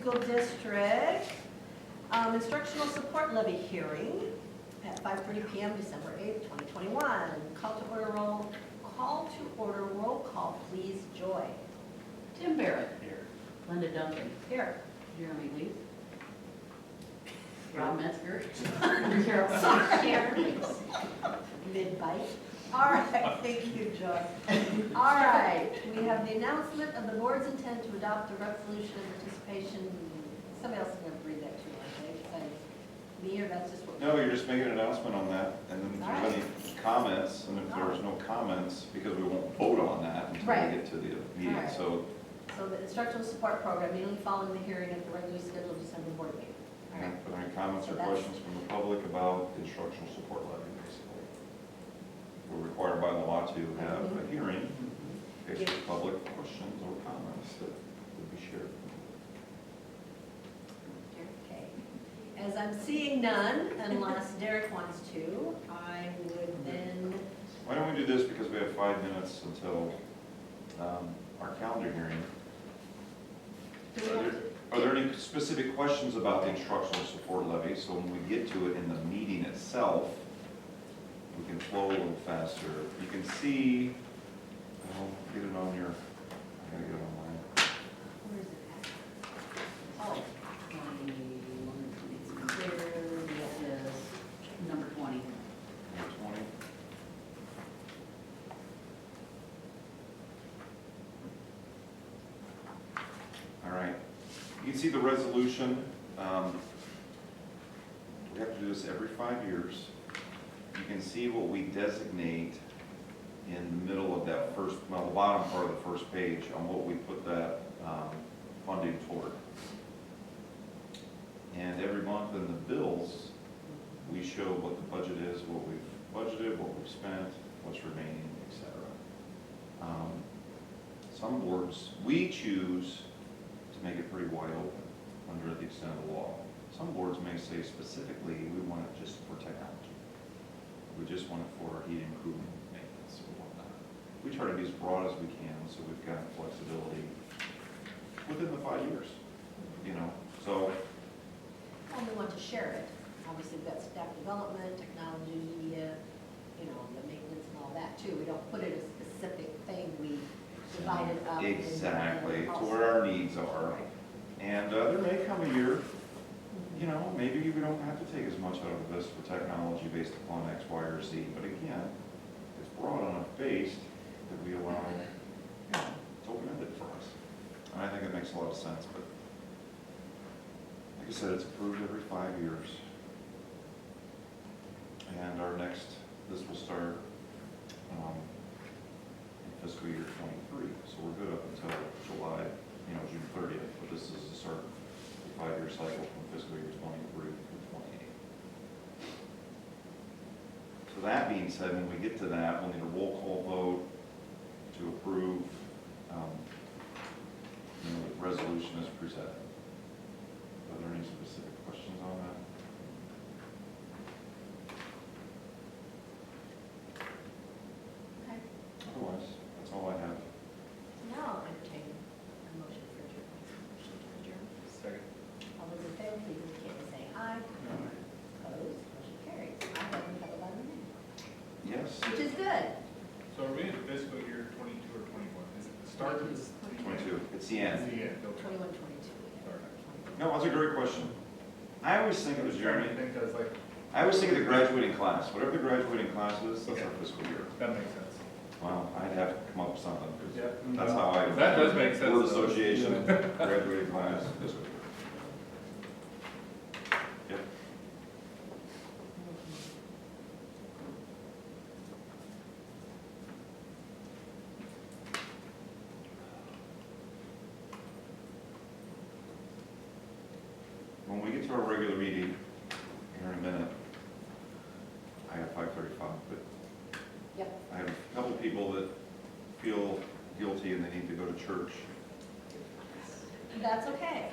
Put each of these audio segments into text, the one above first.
School District instructional support levy hearing at 5:30 p.m. December 8th, 2021. Call to order roll call, please. Joy. Tim Barrett. Here. Linda Duncan. Here. Jeremy Lee. Rob Metzger. Sorry. Mid-bite. All right, thank you, Joy. All right, we have the announcement of the board's intent to adopt a resolution of participation. Somebody else is going to read that too, okay? Besides me, or that's just what? No, you're just making an announcement on that, and then if All right. there's any comments, and if there's no comments, because we won't vote on that until Right. we get to the meeting, All right. so. So the instructional support program immediately following the hearing at the regularly scheduled December board meeting. All right. Are there any comments So or that's- questions from the public about the instructional support levy, basically? We're required by law to have a hearing, in case there's public questions or comments that would be shared. Okay. As I'm seeing none, unless Derek wants to, I would then, Why don't we do this, because we have 5 minutes until our calendar hearing. do we want to? Are there any specific questions about the instructional support levy? So when we get to it in the meeting itself, we can flow a little faster. You can see, get it on your, I gotta get it online. Where is it at? Oh, There is number 20. Number 20. All right. You can see the resolution. We have to do this every 5 years. You can see what we designate in the middle of that first, well, the bottom part of the first page on what we put that funding toward. And every month in the bills, we show what the budget is, what we've budgeted, what we've spent, what's remaining, etc. Some boards, we choose to make it pretty wide open under the extent of the law. Some boards may say specifically, we want it just for technology. We just want it for heating, cooling, maintenance, or whatnot. We try to be as broad as we can, so we've got flexibility within the 5 years, so. well, we want to share it. Obviously, we've got staff development, technology, media, the maintenance and all that too. We don't put it as a specific thing. We divide it up. Exactly, into- to where our needs are. Right. And there may come a year, maybe we don't have to take as much out of this for technology based upon X, Y, or Z. But again, it's broad enough based that we allow, it's open-ended for us. And I think it makes a lot of sense, but like I said, it's approved every 5 years. And this will start in fiscal year 23. So we're good up until July, June 30th. But this is the start of the 5-year cycle from fiscal year 23 through 28. So that being said, when we get to that, we'll need a roll call vote to approve the resolution as presented. Are there any specific questions on that? Okay. Otherwise, that's all I have. Now I'll entertain a motion for adjournment. Second. All those in favor, please indicate by saying aye. Opposed, motion carries. I haven't got a letter in, Yes. which is good. So are we in fiscal year 22 or 21? Is it the start of this? 22. It's the end. The end, okay. 21, 22. No, that's a great question. I always think of it, Jeremy, I think that's like, I always think of the graduating class. Whatever the graduating class is, that's our fiscal year. that makes sense. Well, I'd have to come up with something, 'cause Yeah. that's how I. That does make sense, Word though. association, graduating class, fiscal year. Yep. When we get to our regular meeting, here in a minute, I have 5:35, but Yep. I have a couple people that feel guilty and they need to go to church. That's okay.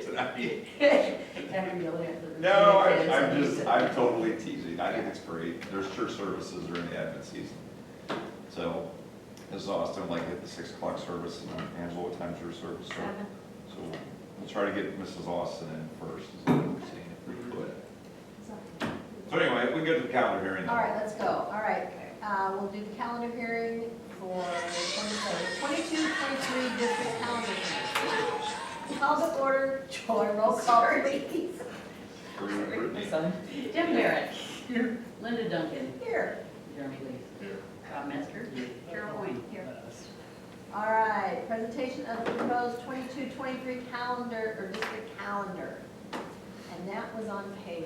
So that means- After yelling at the. No, I'm totally teasing. I think it's great. There's church services during the Advent season. So, this is awesome, like at the 6 o'clock service, and Angela, what time's your service start? 7. So, we'll try to get Mrs. Austin in first, is what we're seeing if we could. So anyway, we can get to the calendar hearing now. All right, let's go. All right, we'll do the calendar hearing for 22-23 district calendar hearing. Call to order, Joy, roll call please. Brittany. Jim Barrett. Here. Linda Duncan. Here. Jeremy Lee. Here. Rob Metzger. Carol Wayne. Here. All right, presentation of the proposed 22-23 calendar or district calendar. And that was on page,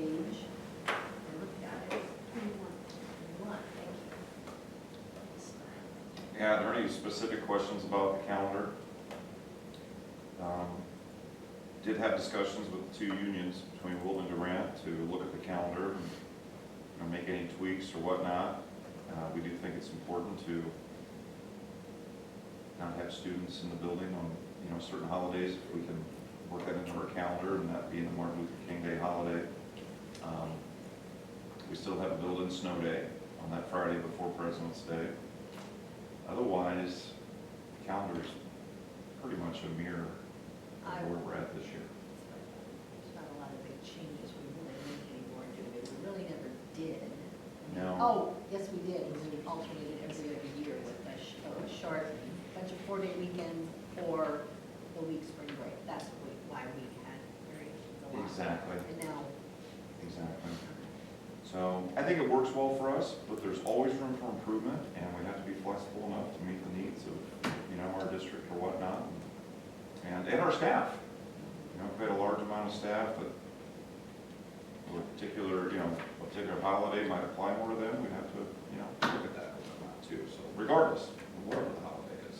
I looked at it, 21, thank you. Yeah, are there any specific questions about the calendar? Did have discussions with the two unions between Wilton and Durant to look at the calendar and make any tweaks or whatnot. We do think it's important to not have students in the building on, certain holidays, if we can work that into our calendar, and that being the Martin Luther King Day holiday. We still have a built-in snow day on that Friday before President's Day. Otherwise, the calendar's pretty much a mirror of where we're at this year. There's not a lot of big changes we really make anymore, do we? We really never did. No. Oh, yes, we did. We alternated every other year with a short, bunch of 4-day weekends for the week spring break. That's why we had variations a lot. Exactly. And now, Exactly. So I think it works well for us, but there's always room for improvement, and we have to be flexible enough to meet the needs of, our district or whatnot, and our staff. If we had a large amount of staff that a particular holiday might apply more to them, we'd have to, look at that too. So regardless of whatever the holiday is.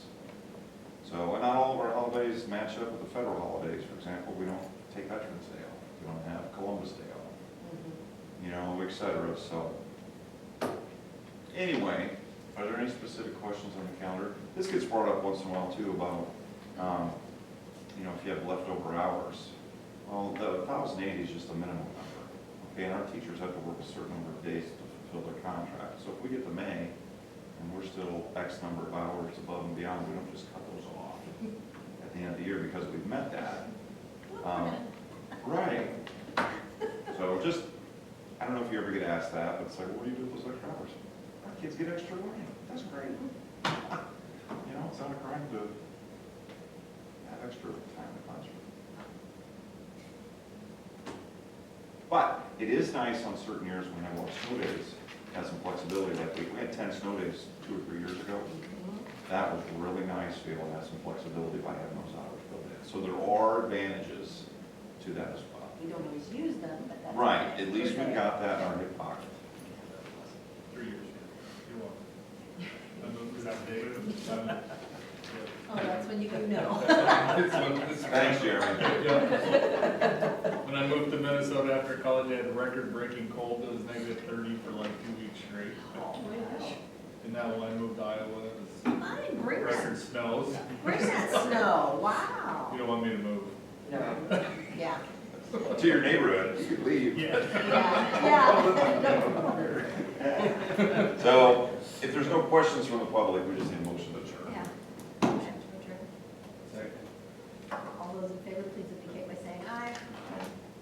So, and not all of our holidays match up with the federal holidays. For example, we don't take Veterans Day off. We don't have Columbus Day off. Et cetera. So anyway, are there any specific questions on the calendar? This gets brought up once in a while too about, if you have leftover hours. Well, the 1,080 is just a minimum number. Okay, and our teachers have to work a certain number of days to fulfill their contract. So if we get to May and we're still X number of hours above and beyond, we don't just cut those off at the end of the year because we've met that. Right. So just, I don't know if you ever get asked that, but it's like, what do you do with those extra hours? Our kids get extra learning. That's great. It's not a crime to have extra time in the classroom. But it is nice on certain years when we have a lot of snow days, have some flexibility. Like we had 10 snow days 2 or 3 years ago. That was really nice to be able to have some flexibility by having those hours built in. So there are advantages to that as well. we don't always use them, but that's. Right, at least we got that in our hip pocket. 3 years. You're welcome. Is that David? Oh, that's when you go, no. Thanks, Jeremy. When I moved to Minnesota after college, I had a record-breaking cold. It was negative 30 for like 2 weeks straight. Oh, my gosh. And now when I moved to Iowa, it was Fine, bring record that, snows. bring that snow, wow. You don't want me to move? Yeah. To your neighborhood, you could leave. Yeah. Yeah. So, if there's no questions from the public, we just need a motion to adjourn. Yeah. Motion to adjourn. Second. All those in favor, please indicate by saying aye.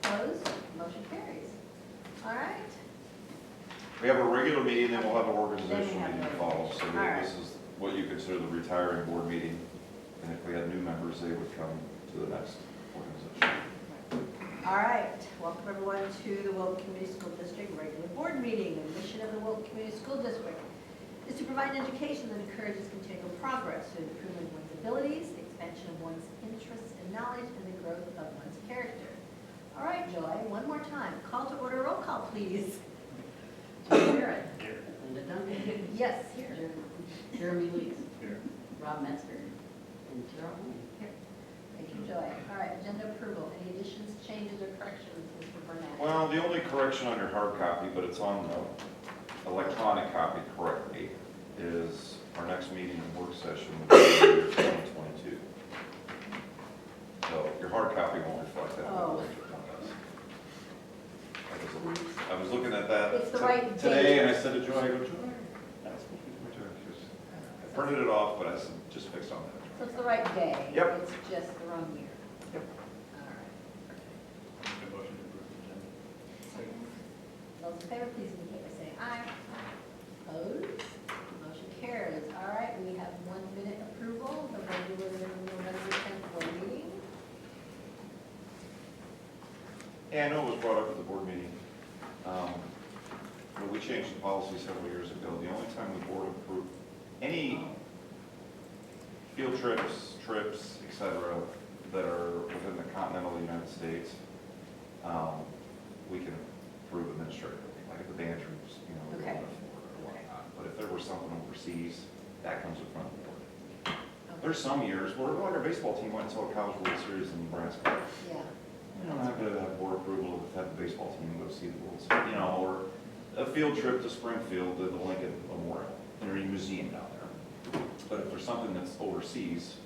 Opposed, motion carries. All right. We have a regular meeting, then we'll have an Then organizational we have meeting to the- follow. So All right. this is what you consider the retiring board meeting. And if we had new members, they would come to the next organization. All right, welcome everyone to the Wilton Community School District regular board meeting. The mission of the Wilton Community School District is to provide an education that encourages continual progress through the improvement of one's abilities, the expansion of one's interests and knowledge, and the growth of one's character. All right, Joy, one more time. Call to order, roll call, please. Jim Barrett. Here. Linda Duncan. Yes, here. Jeremy Lee. Here. Rob Metzger. And Carol Wayne. Thank you, Joy. All right, agenda approval. Any additions, changes, or corrections, Mr. Burnett? Well, the only correction on your hard copy, but it's on the electronic copy correctly, is our next meeting and work session will be 2022. So your hard copy won't reflect that. Oh. I was looking at that It's the right today, date. and I said to Joy, I go, Joy, that's supposed to be my turn. She goes, I printed it off, but I said, just fixed on that. So it's the right day? Yep. It's just the wrong year? Yep. All those in favor, please indicate by saying aye. Opposed? Motion carries. All right, we have 1 minute approval, the regular November 10th board meeting. Yeah, I know it was brought up at the board meeting. When we changed the policy several years ago, the only time the board approved any field trips, et cetera, that are within the continental United States, we can approve administratively, like at the band troops, you know, we're going to Florida or whatnot. But if there was something overseas, that comes in front of the board. There's some years where, like our baseball team went to a college World Series in Nebraska. Yeah. You don't have to have board approval to have the baseball team go see the World Series, you know, or a field trip to Springfield to the Lincoln Memorial, or a museum down there. But if there's something that's overseas,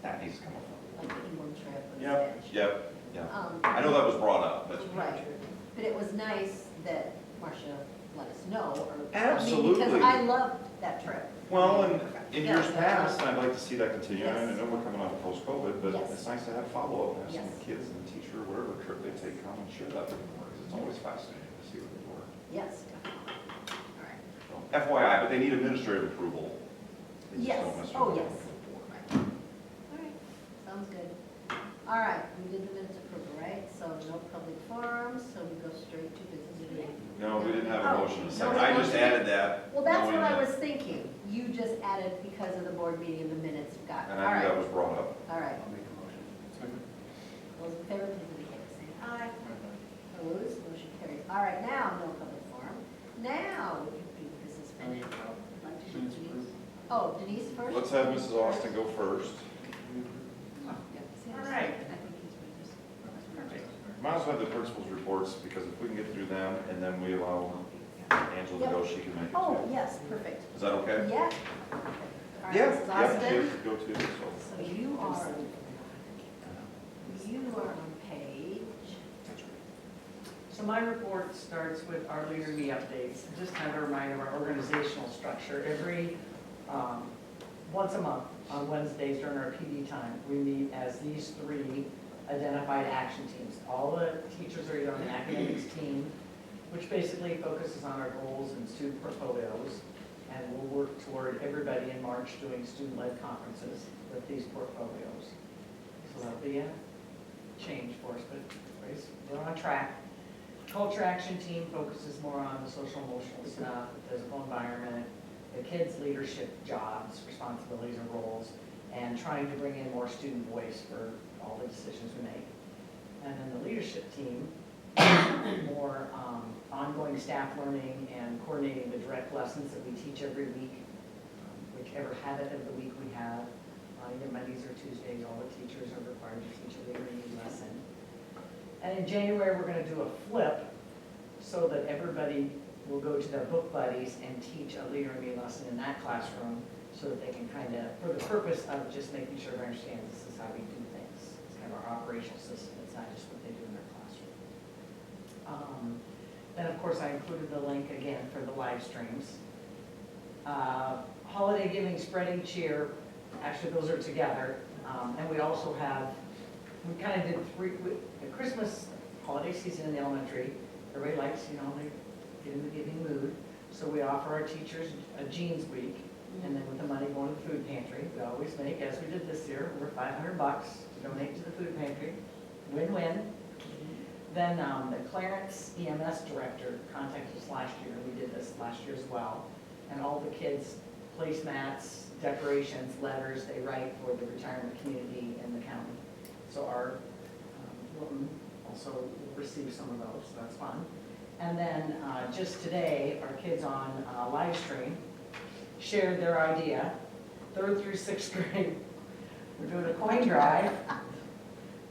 that needs to come up. Like the England trip. and Yep, such. yep, yep. Um, I know that was brought up, but Right, but it was nice that Marcia let us know, or. Absolutely. Because I loved that trip. well, and in Yeah, years past, I'd like to see that continue. I Yes. know we're coming out of post-COVID, but Yes. it's nice to have follow-up, have some Yes. kids and the teacher, whatever trip they take, come and share that with them, because it's always fascinating to see what they do. Yes, definitely. All right. So, FYI, but they need administrative approval. They just Yes. don't necessarily Oh, go yes. to the board. All right, sounds good. All right, we did the minutes approval, right? So no public forums, so we go straight to business meeting. No, we didn't have a Oh, motion to no second. I just motion? added that. Well, that's knowing what I that- was thinking. You just added because of the board meeting and the minutes you got. And All I knew that right, was brought up. all right. I'll make a motion. Second. Those in favor, please indicate by saying aye. Opposed, motion carries. All right, now, no public forum. Now, we can do business minutes. Minutes approved. Oh, Denise first? Let's have Mrs. Austin go first. All right. I think he's with us. Perfect. Might as well have the principal's reports, because if we can get through them, and then we allow Angela to go, she can make it Oh, too. yes, perfect. Is that okay? Yeah. All right, Yeah, Mrs. yeah, she Austin. has to go too, so. So you are on page, So my report starts with our Leader in Me updates, just kind of a reminder of our organizational structure. Every, once a month, on Wednesdays during our PD time, we meet as these 3 identified action teams. All the teachers are either on the academics team, which basically focuses on our goals and student portfolios, and we'll work toward everybody in March doing student-led conferences with these portfolios. So that'll be a change for us, but anyways, we're on track. Culture action team focuses more on the social emotional stuff, the physical environment, the kids' leadership jobs, responsibilities and roles, and trying to bring in more student voice for all the decisions we make. And then the leadership team, more ongoing staff learning and coordinating the direct lessons that we teach every week, whichever habit of the week we have. Either Mondays or Tuesdays, all the teachers are required to teach a Leader in Me lesson. And in January, we're going to do a flip so that everybody will go to their book buddies and teach a Leader in Me lesson in that classroom so that they can kind of, for the purpose of just making sure they understand this is how we do things. It's kind of our operational system. It's not just what they do in their classroom. Then, of course, I included the link again for the live streams. Holiday giving, spreading cheer, actually those are together. And we also have, we kind of did 3, the Christmas holiday season in the elementary, everybody likes, you know, they get in the giving mood. So we offer our teachers a jeans week, and then with the money going to the food pantry, we always make, as we did this year, over $500 to donate to the food pantry. Win-win. Then the Clarence EMS director contacted us last year, we did this last year as well. And all the kids' placemats, decorations, letters they write for the retirement community in the county. So our Wilton also will receive some of those, so that's fun. And then just today, our kids on live stream shared their idea, 3rd through 6th grade. We're doing a coin drive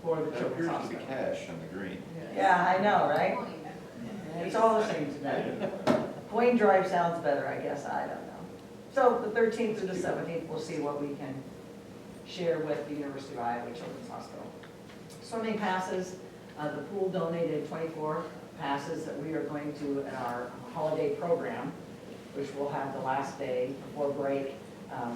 for the That children's appears to be hospital. cash on the green. Yeah, I know, right? It's all the same to me. Coin drive sounds better, I guess, I don't know. So the 13th through the 17th, we'll see what we can share with the University of Iowa Children's Hospital. Swimming passes, the pool donated 24 passes that we are going to in our holiday program, which we'll have the last day before break.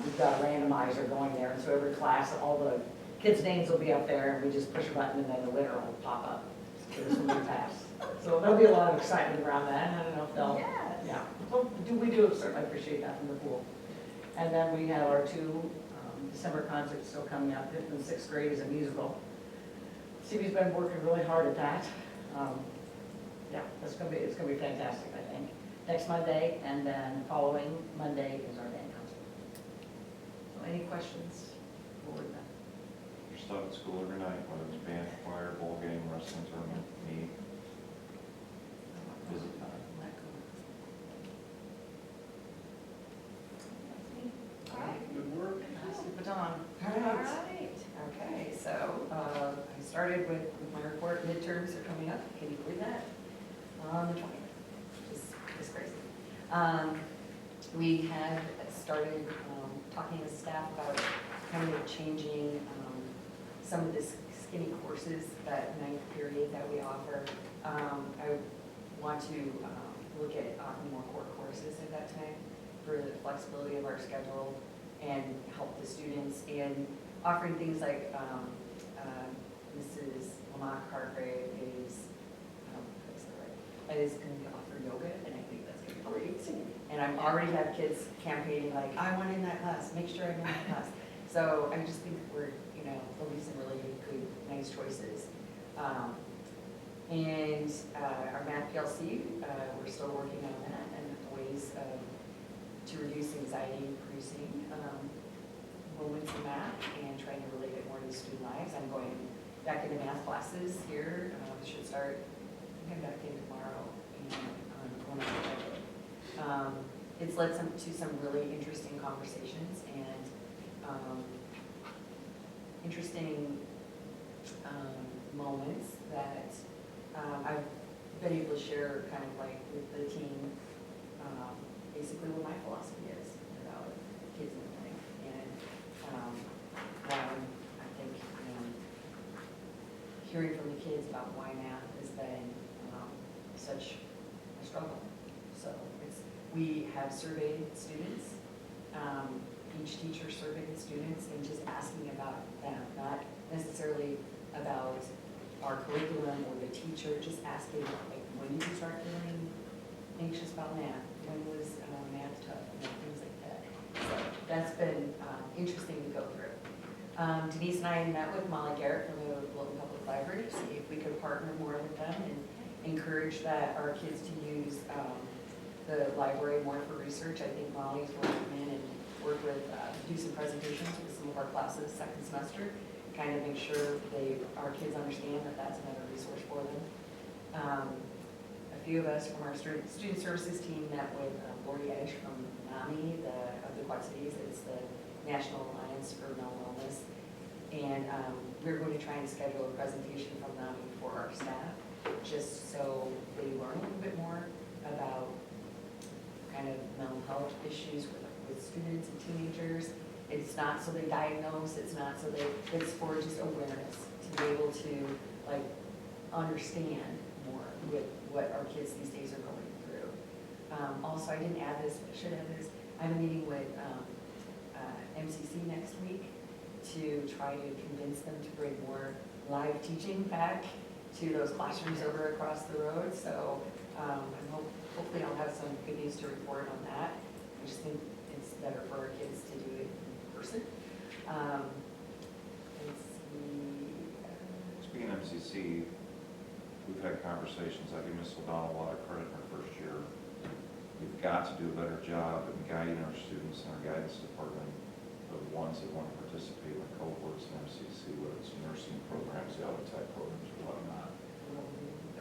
We've got a randomizer going there, and so every class, all the kids' names will be up there, and we just push a button and then the winner will pop up. So for the swimming tasks. So there'll be a lot of excitement around that, and I don't know if they'll, Yes. yeah. So we do certainly appreciate that from the pool. And then we have our two December concerts still coming up. Fifth and sixth grade is a musical. Stevie's been working really hard at that. Yeah, it's gonna be fantastic, I think. Next Monday, and then following Monday is our band concert. So any questions? Forward that. You're stuff at school every night, whether it's band, choir, ball game, wrestling tournament, meet, visit time. All right. Good work. Pass the baton. All right, okay, so I started with my report, midterms are coming up, can you believe that? On the 20th, which is crazy. We had started talking with staff about kind of changing some of the skinny courses, that ninth period that we offer. I want to look at offering more core courses at that time for the flexibility of our schedule and help the students in offering things like Mrs. Lamont Hargrave is going to offer yoga, and I think that's going to be great. And I've already had kids campaigning like, I want in that class, make sure I'm in that class. So I just think we're, there'll be some really good, nice choices. And our math PLC, we're still working on that and ways to reduce anxiety producing moments in math and trying to relate it more to the student lives. I'm going back into math classes here, should start, I think I'm back in tomorrow, and going on the budget. It's led to some really interesting conversations and interesting moments that I've been able to share kind of like with the team, basically what my philosophy is about kids and learning. And I think hearing from the kids about why math has been such a struggle. So we have surveyed students, each teacher surveyed the students and just asking about them, not necessarily about our curriculum or the teacher, just asking like, when did you start feeling anxious about math? When was math tough? Things like that. So that's been interesting to go through. Denise and I met with Molly Garrett from the Wilton Public Library to see if we could partner more with them and encourage that our kids to use the library more for research. I think Molly's going to come in and work with, do some presentations with some of our classes second semester, kind of make sure our kids understand that that's another resource for them. A few of us from our student services team met with Lori Edge from NAMI of the Quad Cities. It's the National Alliance for Mental Wellness. And we're going to try and schedule a presentation from NAMI for our staff, just so they learn a little bit more about kind of mental health issues with students and teenagers. It's not so they diagnose, it's not so it's for just awareness, to be able to like understand more with what our kids these days are going through. Also, I didn't add this, but I should add this. I have a meeting with MCC next week to try to convince them to bring more live teaching back to those classrooms over across the road. So hopefully I'll have some good news to report on that. I just think it's better for our kids to do it in person. Let's see. Speaking of MCC, we've had conversations, I give Ms. O'Donnell a lot of credit in her first year. We've got to do a better job in guiding our students and our guidance department, the ones that want to participate in cohorts in MCC, whether it's nursing programs, the other type programs, or whatnot.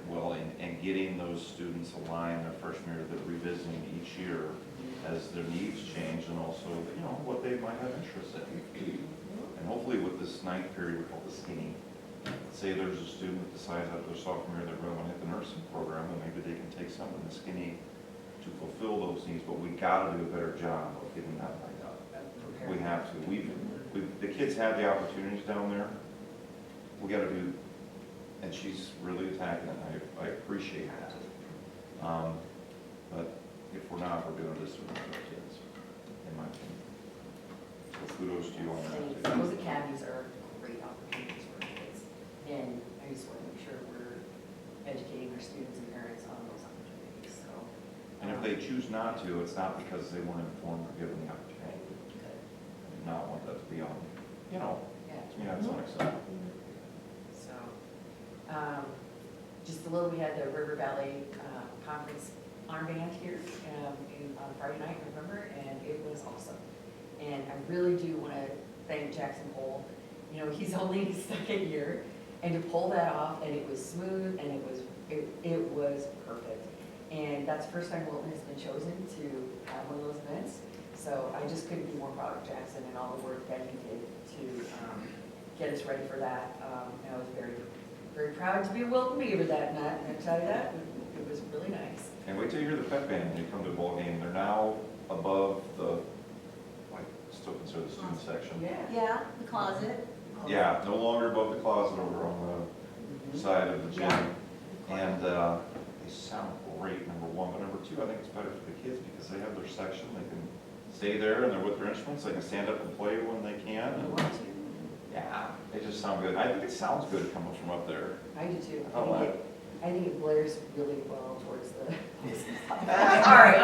Well, and getting those students aligned their freshman year, that revisiting each year as their needs change, and also, what they might have interest in. And hopefully with this ninth period, we call the skinny. Say there's a student that decides after their sophomore year they really want to hit the nursing program, and maybe they can take some in the skinny to fulfill those needs, but we gotta do a better job of getting that lined up. We have to. The kids have the opportunities down there. We gotta do, and she's really attacking it. I appreciate that. But if we're not, we're doing this with our kids, in my opinion. So kudos to you on that. Those academies are great opportunities for our kids. And I just want to make sure we're educating our students and parents on those opportunities, so. And if they choose not to, it's not because they weren't informed or given the opportunity. Good. I do not want that to be on, you know, Yeah. it's unacceptable. So, just a little, we had the River Valley Conference armband here on Friday night, November, and it was awesome. And I really do want to thank Jackson Cole. You know, he's only his second year, and to pull that off, and it was smooth, and it was perfect. And that's the first time Wilton has been chosen to have one of those events. So I just couldn't be more proud of Jackson and all the work that he did to get us ready for that. And I was very, very proud to be a Wilton Beaver that night, and I tell you that, it was really nice. And wait till you hear the pep band when you come to a ball game. They're now above the, I still consider the student section. Yeah, the closet. Yeah, no longer above the closet over on the side of the gym. And they sound great, number one. But number two, I think it's better for the kids because they have their section. They can stay there and they're with their instruments. They can stand up and play when they can. You And want to? yeah, they just sound good. I think it sounds good coming from up there. I do too. Oh, wow. I think it blares really well towards the. Sorry,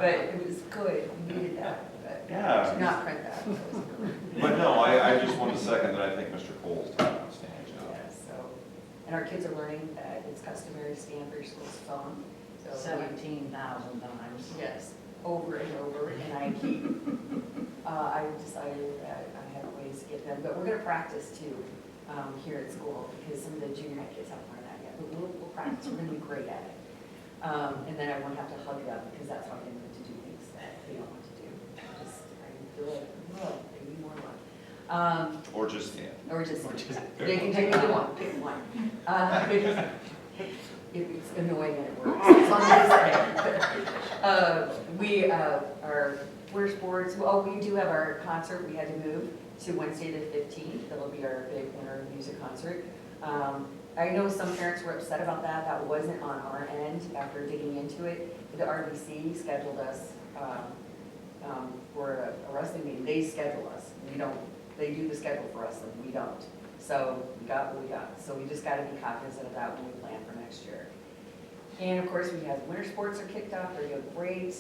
but it was good. We needed that. But Yeah. to not print that. But no, I just want to second that I think Mr. Cole's done an outstanding job. Yeah, so, and our kids are learning that it's customary to stand for your school's song. So 17,000 times. yes, over and over, and I keep, I decided that I have ways to get them, but we're gonna practice too, here at school, because some of the junior high kids haven't learned that yet, but we'll practice, we're gonna be great at it. And then I won't have to hug them, because that's how I get them to do things that they don't want to do. I feel like, oh, they need more love. Or just stand. Or just, they can take either one, pick one. If it's annoying and it works, it's on this side. We're sports, we do have our concert, we had to move to Wednesday the 15th, that'll be our big winter music concert. I know some parents were upset about that, that wasn't on our end after digging into it. The RBC scheduled us for a wrestling meeting, they schedule us, we don't, they do the schedule for us and we don't. So we got what we got, so we just gotta be cognizant of that when we plan for next year. And of course, we have winter sports are kicked off, they're doing great.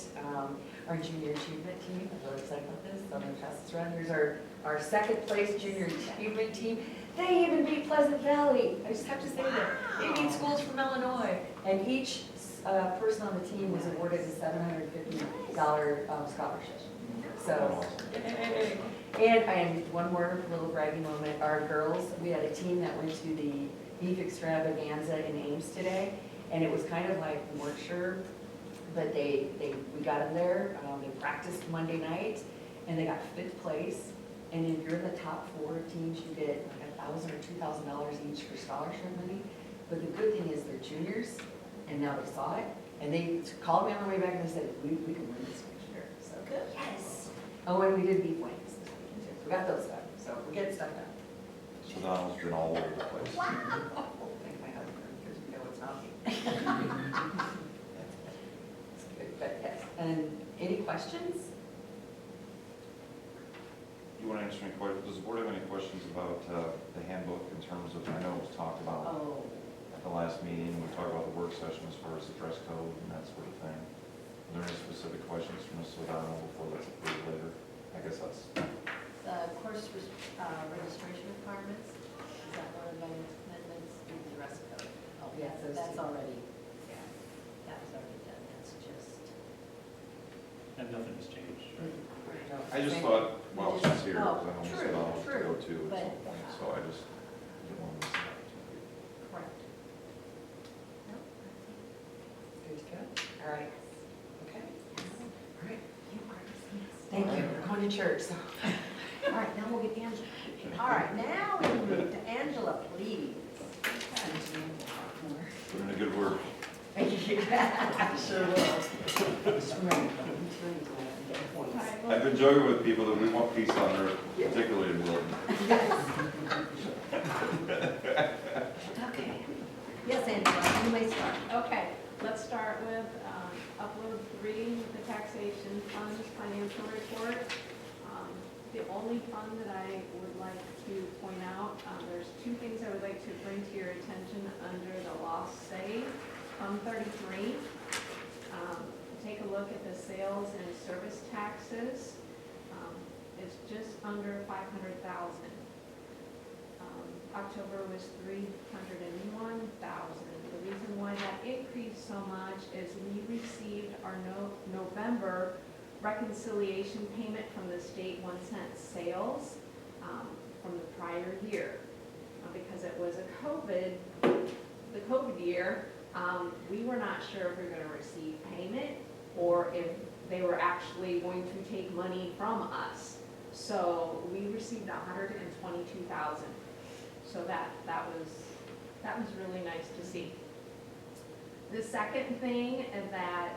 Our junior achievement team, I'm really excited about this, so I'm gonna pass this around. Here's our second place junior achievement team. They even beat Pleasant Valley, I just have to say that. They beat schools from Illinois, and each person on the team was awarded a $750 scholarship. So, and one more little bragging moment, our girls, we had a team that went to the beef extravaganza in Ames today, and it was kind of like, we weren't sure, but we got them there, they practiced Monday night, and they got 5th place, and if you're in the top 4 teams, you get like $1,000 or $2,000 each for scholarship money, but the good thing is they're juniors, and now they saw it, and they called me on the way back and they said, we can win this next year, so. Good. Yes. Oh, and we did beef wings this weekend too, so we got those done, so we're getting stuff done. So Donald's been all over the place. Thank my husband, because we know it's not me. It's good, but yes, and any questions? You want to answer any questions? Does the board have any questions about the handbook in terms of, I know it was talked about Oh, at the last meeting, we talked about the work session as far as the dress code and that sort of thing. Are there any specific questions from Ms. Sodano before that's approved later? I guess that's, The course registration requirements, is that one of the amendments in the dress code? Oh, Yes, those that's two. already, yeah, that was already done, that's just. And nothing has changed. no, I just same. thought, well, she's here, Oh, because I know Ms. true, Sodano to true, go to at but- some point, so I just didn't want to miss that opportunity. Correct. No, Good to go? All right. Okay. All right. you are dismissed. Thank you. We're going to church, so. All right, now we'll get Angela. All right, now we move to Angela, please. Put in a good word. Thank you. I sure will. Just remember, each one is going to get points. I've been joking with people that we want peace on earth, particularly in Wilton. Okay. Yes, Angela, you may start. Okay, let's start with upload 3, the taxation funds financial report. The only fund that I would like to point out, there's two things I would like to bring to your attention under the lost save, Fund 33. Take a look at the sales and service taxes. It's just under 500,000. October was 301,000. The reason why that increased so much is we received our November reconciliation payment from the state 1 cent sales from the prior year. Because it was the COVID year, we were not sure if we were going to receive payment or if they were actually going to take money from us. So we received 122,000. So that was really nice to see. The second thing that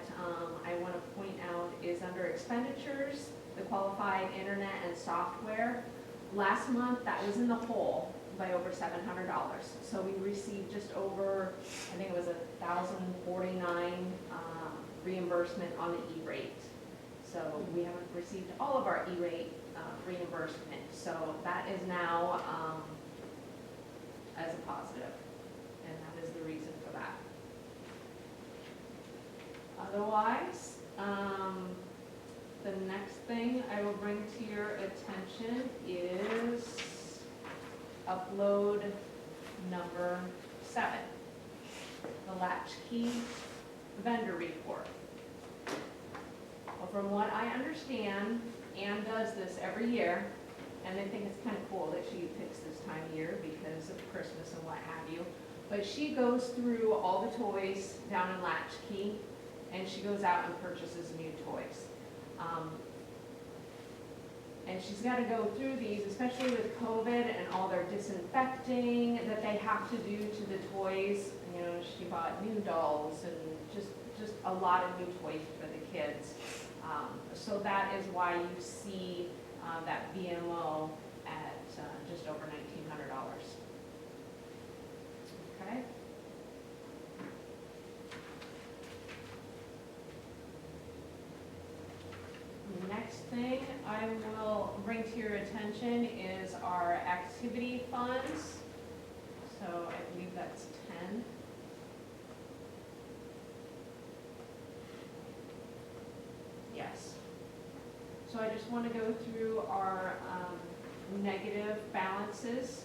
I want to point out is under expenditures, the qualified internet and software. Last month, that was in the hole by over $700. So we received just over, I think it was 1,049 reimbursement on the E-rate. So we haven't received all of our E-rate reimbursement. So that is now as a positive, and that is the reason for that. Otherwise, the next thing I will bring to your attention is upload number 7, the latchkey vendor report. Well, from what I understand, Ann does this every year, and I think it's kind of cool that she picks this time of year because of Christmas and what have you. But she goes through all the toys down in Latchkey, and she goes out and purchases new toys. And she's got to go through these, especially with COVID and all their disinfecting that they have to do to the toys. You know, she bought new dolls and just a lot of new toys for the kids. So that is why you see that BMO at just over $1,900. Okay. The next thing I will bring to your attention is our activity funds. So I believe that's 10. Yes. So I just want to go through our negative balances.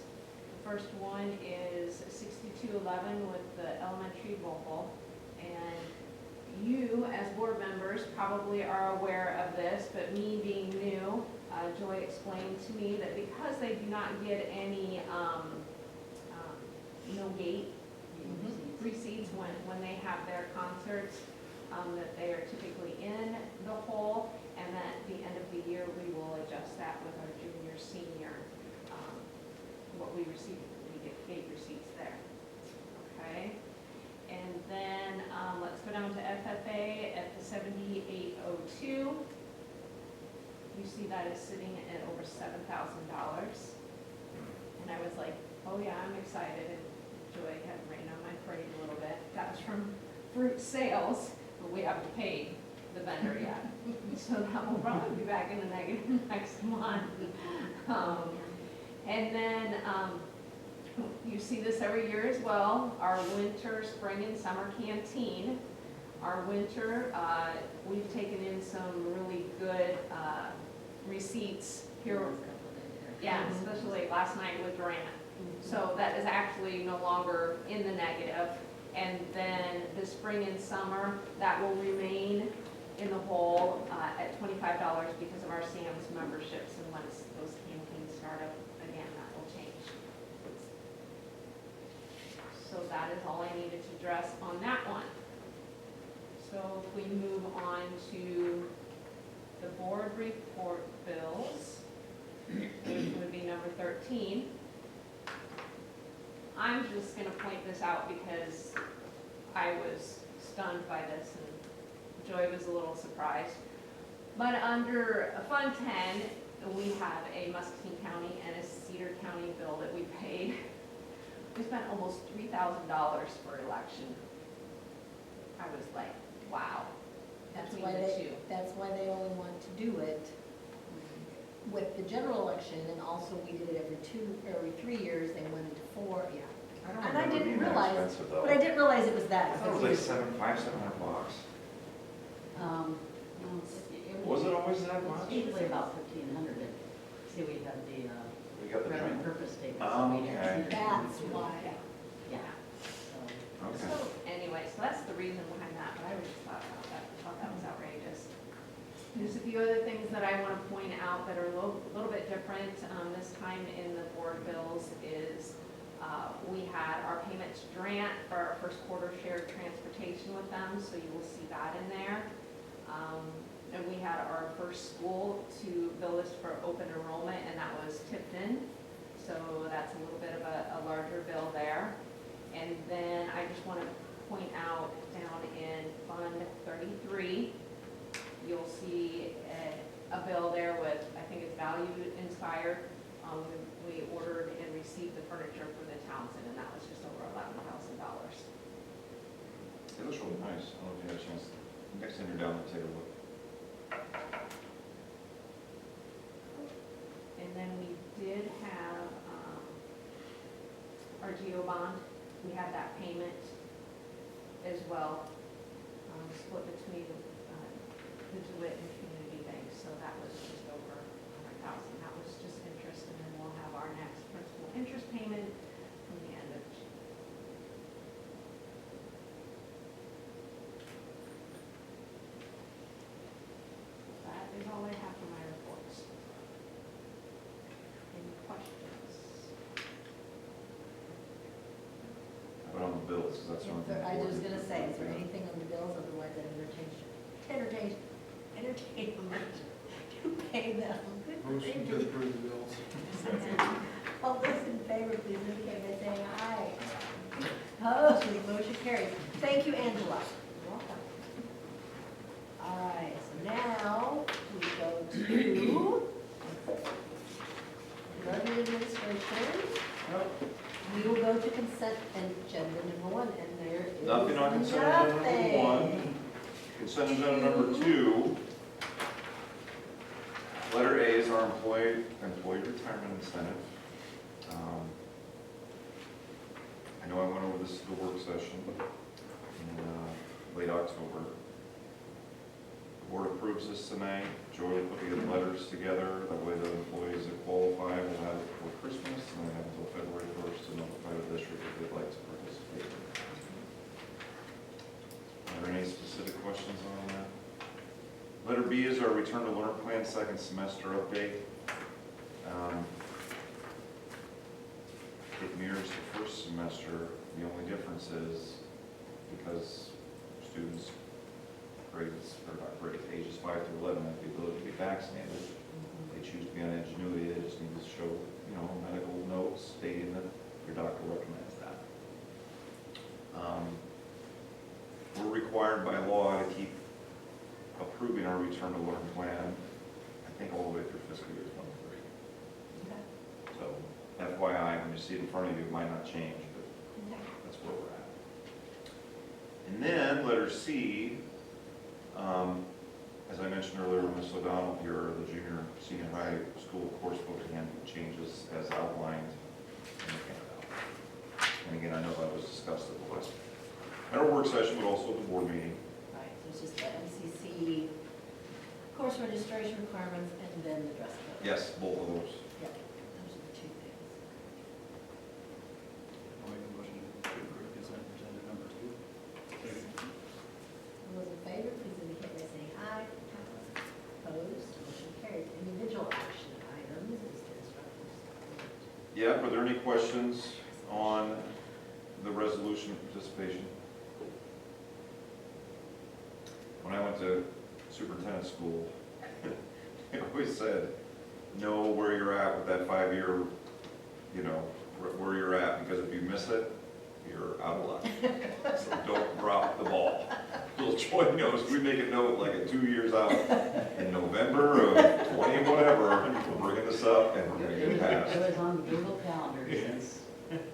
The first one is 6211 with the elementary vocal. And you, as board members, probably are aware of this, but me being new, Joy explained to me that because they do not get any no gate receipts when they have their concerts, that they are typically in the hole, and at the end of the year, we will adjust that with our junior, senior, what we receive, we get gate receipts there, okay? And then, let's go down to FFA at the 7802. You see that is sitting at over $7,000. And I was like, oh yeah, I'm excited, and Joy had rain on my parade a little bit. That was from fruit sales, but we haven't paid the vendor yet. So that will probably be back in the negative next month. And then you see this every year as well, our winter, spring, and summer canteen. Our winter, we've taken in some really good receipts here. Yeah, especially last night with Durant. So that is actually no longer in the negative. And then the spring and summer, that will remain in the hole at $25 because of our Sam's memberships. And once those canteens start up again, that will change. So that is all I needed to address on that one. So if we move on to the board report bills, which would be number 13. I'm just going to point this out because I was stunned by this and Joy was a little surprised. But under Fund 10, we have a Muscatine County and a Cedar County bill that we paid. We spent almost $3,000 for election. I was like, wow. That's Between why the two. that's why they only want to do it with the general election, and also we did it every 3 years, they went into 4, yeah. I don't And I remember didn't being that realize, expensive though. but I didn't realize it was I that thought it was like expensive. $700. No, Was it always that much? It's usually about 1,500. See, we have the We got the relevant drink. purpose statement. Oh, so we okay. have- That's why. Yeah. So, Okay. So, anyway, so that's the reason behind that, but I was just thought that was outrageous. There's a few other things that I want to point out that are a little bit different, this time in the board bills is, we had our payments grant for our first quarter shared transportation with them, so you will see that in there. And we had our first school to bill us for open enrollment, and that was Tipton. So that's a little bit of a larger bill there. And then I just want to point out down in Fund 33, you'll see a bill there with, I think it's value inspired. We ordered and received the furniture for the Townsend, and that was just over $11,000. It looks really nice. I don't know if you had a chance. Next time you're down there, take a look. And then we did have our GEO bond, we had that payment as well, split between the DeWitt and Community Bank, so that was just over $100,000. That was just interest, and then we'll have our next principal interest payment from the end of June. That is all I have for my reports. Any questions? But on the bills, because that's one thing. I was gonna say, is there anything on the bills, otherwise I entertain them to pay them. Motion to approve the bills. All those in favor, please indicate by saying aye. Opposed, the motion carries. Thank you, Angela. You're welcome. All right, so now we go to revenue administration. We will go to consent agenda number 1, and there is Nothing on consent agenda number nothing. 1. Consent agenda number 2. Letter A is our employee retirement incentive. I know I went over this at the work session in late October. The board approves this tonight. Joy will put the letters together. That way the employees that qualify will have it before Christmas, and they have until February 1st to notify the district if they'd like to participate. Are there any specific questions on that? Letter B is our return to learn plan second semester update. It mirrors the first semester. The only difference is because students grades, or not grades, ages 5 through 11 have the ability to be vaccinated. They choose to be on ingenuity, they just need to show, medical notes stating that your doctor recommends that. We're required by law to keep approving our return to learn plan, I think all the way through fiscal year 23. Okay. So FYI, when you see it in front of you, it might not change, but Okay. that's where we're at. And then letter C, as I mentioned earlier, Ms. O'Donnell here, the senior high school coursebook handbook changes as outlined in the handout. And again, I know that was discussed at the last, at our work session, but also at the board meeting. Right, so it's just the MCC course registration requirements and then the dress code. Yes, both of those. Yep, those are the 2 things. I'll make a motion to approve consent agenda number 2. All those in favor, please indicate by saying aye. Opposed, motion carries. Individual action items is the instructors. Yeah, are there any questions on the resolution of participation? When I went to superintendent school, they always said, know where you're at with that 5-year, where you're at, because if you miss it, you're out of luck. So don't drop the ball. Little Joy knows, we make a note like at 2 years out, in November of 20 whatever, we're bringing this up and we're gonna get it passed. It was on Google Calendar since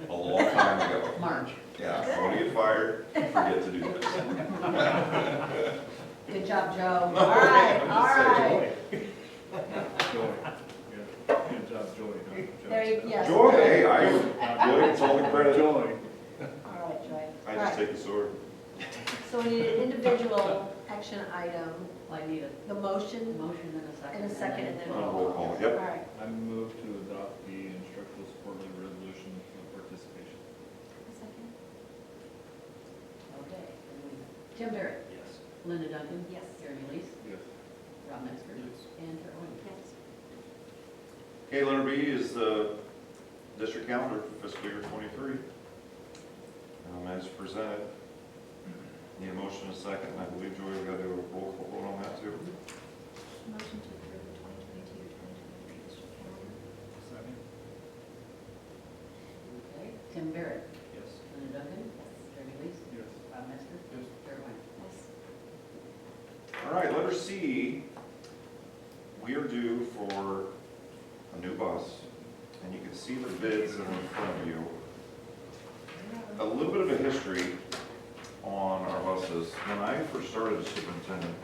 A long time ago. March. Yeah, want to get fired, forget to do this. Good job, Joe. All right, all right. There you, yes. Joy, hey, Joy gets all the credit. Joy. All right, Joy. I All just right. take the sword. So we need an individual action item, Well, I need the a motion motion and a second. and a second, and then Roll roll call, call. yep. All right. I move to adopt the instructional supported resolution for participation. A second? Okay. Then we have Tim Barrett, Yes. Linda Duncan. Yes. Jeremy Lees, Yes. Rob Metzger. And Tara Wayne. Yes. Okay, letter B is the district calendar for fiscal year '23. As presented. Need a motion and a second, and I believe, Joy, we got to do a roll call vote on that too. Motion to approve the 2022-2023 district calendar. Second? Okay. Tim Barrett, Yes. Linda Duncan. Yes. Jeremy Lees, Yes. Rob Metzger. Yes. Tara Wayne. Yes. All right, letter C, we are due for a new bus, and you can see the bids that are in front of you. A little bit of a history on our buses. When I first started as superintendent,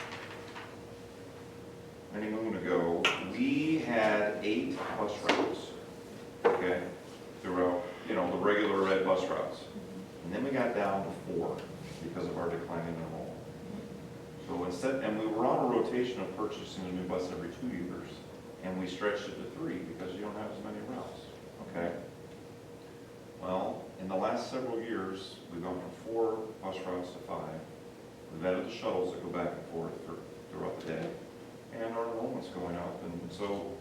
many moon ago, we had 8 bus routes, okay, throughout, the regular red bus routes. And then we got down to 4 because of our declining enrollment. So instead, and we were on a rotation of purchasing a new bus every 2 years, and we stretched it to 3 because you don't have as many routes, okay? Well, in the last several years, we've gone from 4 bus routes to 5. We've added the shuttles that go back and forth throughout the day, and our enrollment's going up, and so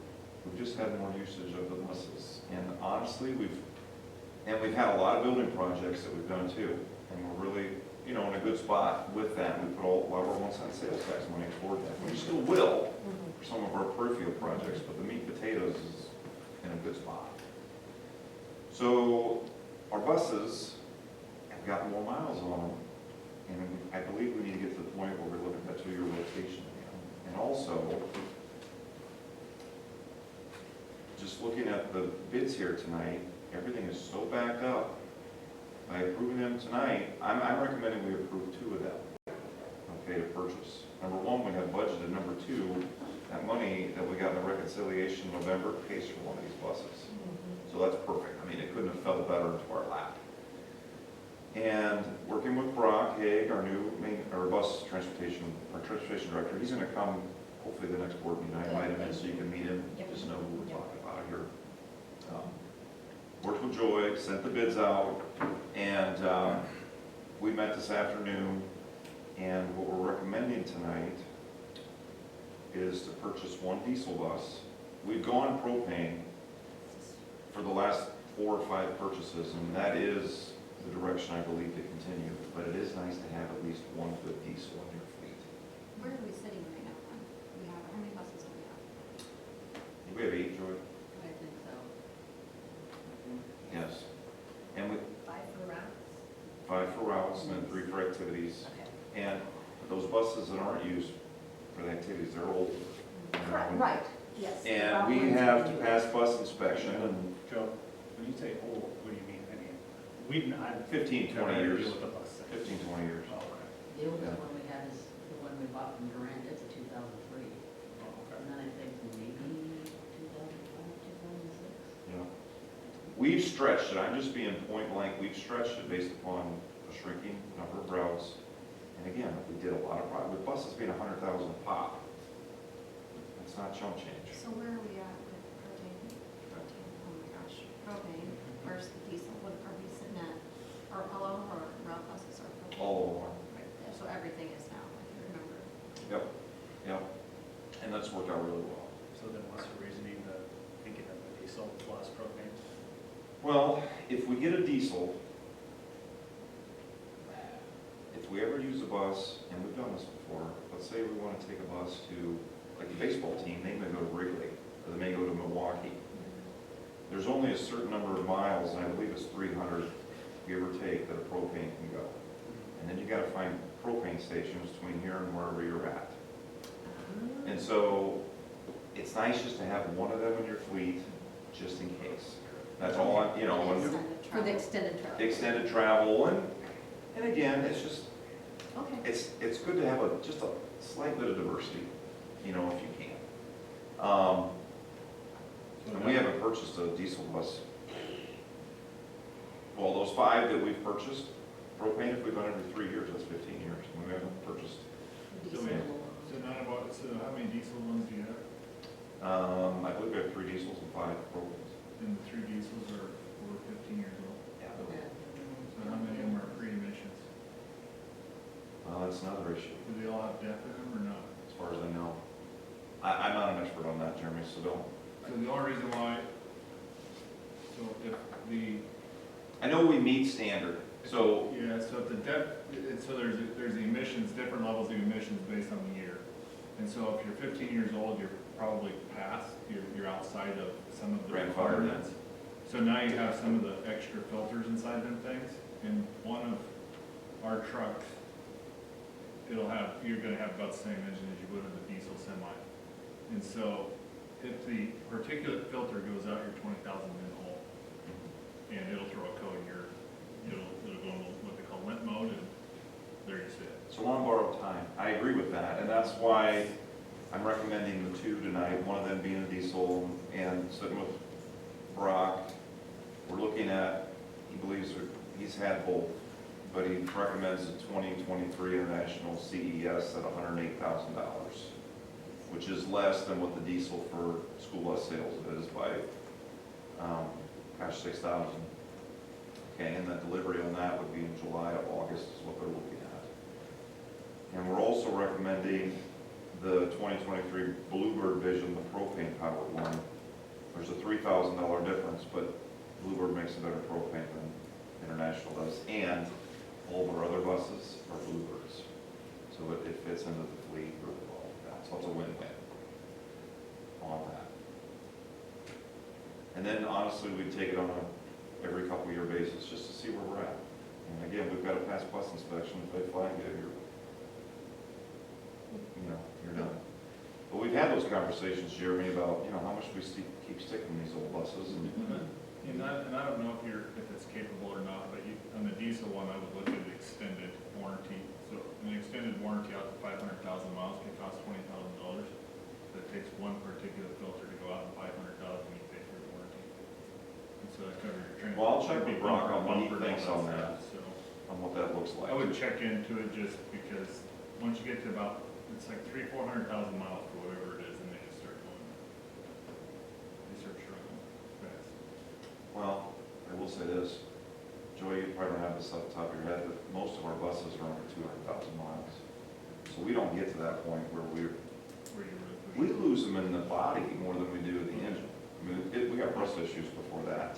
we've just had more usage of the buses. And honestly, we've had a lot of building projects that we've done too, and we're really, in a good spot with that. We put a lot of our 1-cent sales tax money toward that. We still will for some of our peripheral projects, but the meat and potatoes is in a good spot. So our buses have gotten more miles on them, and I believe we need to get to the point where we're looking at that 2-year rotation again. And also, just looking at the bids here tonight, everything is so backed up. By approving them tonight, I'm recommending we approve 2 of them, okay, to purchase. Number 1, we have budgeted. Number 2, that money that we got in the reconciliation in November pays for one of these buses. So that's perfect. I mean, it couldn't have fell better into our lap. And working with Brock Haig, our transportation director, he's gonna come hopefully the next board meeting. I invite him in so you can meet him, just know who we're talking about here. Worked with Joy, sent the bids out, and we met this afternoon, and what we're recommending tonight is to purchase 1 diesel bus. We've gone propane for the last 4 or 5 purchases, and that is the direction I believe to continue, but it is nice to have at least 1 good diesel in your fleet. Where are we sitting right now, then? We have, how many buses do we have? We have 8, Joy? I think so. Yes. And with 5 for routes? 5 for routes and then 3 for activities. Okay. And those buses that aren't used for the activities, they're old. Correct, right, yes. And we have to pass bus inspection, and Joe, when you say old, what do you mean? I mean, we've not. 15, 20 never had to years. deal with the bus since. 15, 20 years. Oh, okay. The oldest one we had is the one we bought from Durant, it's a 2003. Oh, okay. And then I think maybe 2005, 2006. Yeah. We've stretched it, I'm just being point blank, we've stretched it based upon a shrinking number of routes. And again, we did a lot of, with buses being 100,000 a pop, it's not chump change. So where are we at with propane? Oh my gosh, propane, where's the diesel? What are we sitting at? Or all of our route buses are propane? All over. Right, so everything is now, I can remember. Yep, yep. And that's worked out really well. So then what's the reasoning to thinking of the diesel plus propane? Well, if we get a diesel, if we ever use a bus, and we've done this before, let's say we want to take a bus to, like the baseball team, they may go to Wrigley, or they may go to Milwaukee. There's only a certain number of miles, and I believe it's 300, give or take, that a propane can go. And then you gotta find propane stations between here and wherever you're at. And so, it's nice just to have one of them in your fleet, just in case. That's all, and For the extended travel. extended travel, and again, it's just, Okay. it's good to have just a slight bit of diversity, if you can. So And we that- haven't purchased a diesel bus. Well, those 5 that we've purchased, propane, if we've done every 3 years, that's 15 years. And we haven't purchased, So how many diesel ones do you have? I believe we have 3 diesels and 5 propanes. And the 3 diesels are over 15 years old. Yeah. So how many of them are pre-emissions? That's another issue, Do they all have DEF in them or not? as far as I know. I'm not an expert on that, Jeremy, so don't. So the only reason why, so if the, I know we meet standard, so, yeah, so if the DEF, so there's the emissions, different levels of emissions based on the year. And so if you're 15 years old, you're probably past, you're outside of some of the Grandfathered in. requirements. So now you have some of the extra filters inside them things, and one of our trucks, you're gonna have about the same engine as you would in the diesel semi. And so if the particulate filter goes out your 20,000 min hole, and it'll throw a code it'll go in what they call limp mode, and there you sit. so we're on borrowed time. I agree with that, and that's why I'm recommending the 2 tonight, one of them being a diesel, and sitting with Brock. We're looking at, he believes, he's had both, but he recommends the 2023 International CES at $108,000, which is less than what the diesel for school bus sales is by, 6,000. Okay, and the delivery on that would be in July or August is what they're looking at. And we're also recommending the 2023 Bluebird Vision, the propane powered one. There's a $3,000 difference, but Bluebird makes a better propane than International does, and all of our other buses are Bluebirds. So it fits into the fleet really well. So it's a win-win on that. And then honestly, we'd take it on a every couple year basis just to see where we're at. And again, we've got to pass bus inspection. If they flag it, you're done. But we've had those conversations, Jeremy, about, how much we keep sticking these old buses. And I don't know if it's capable or not, but on the diesel one, I would look at the extended warranty. So an extended warranty out to 500,000 miles can cost $20,000. That takes one particular filter to go out, and 500,000 you pay for the warranty. And so that covers your transport. Well, I'll check with Brock on what he Bumper, thinks all on that, stuff, So on what that looks like. I would check into it just because once you get to about, it's like 400,000 miles for whatever it is, and they just start going, they start struggling fast. Well, I will say this, Joy, you probably don't have this off the top of your head, but most of our buses are under 200,000 miles. So we don't get to that point where Where you really push we it. lose them in the body more than we do the engine. I mean, we got rust issues before that.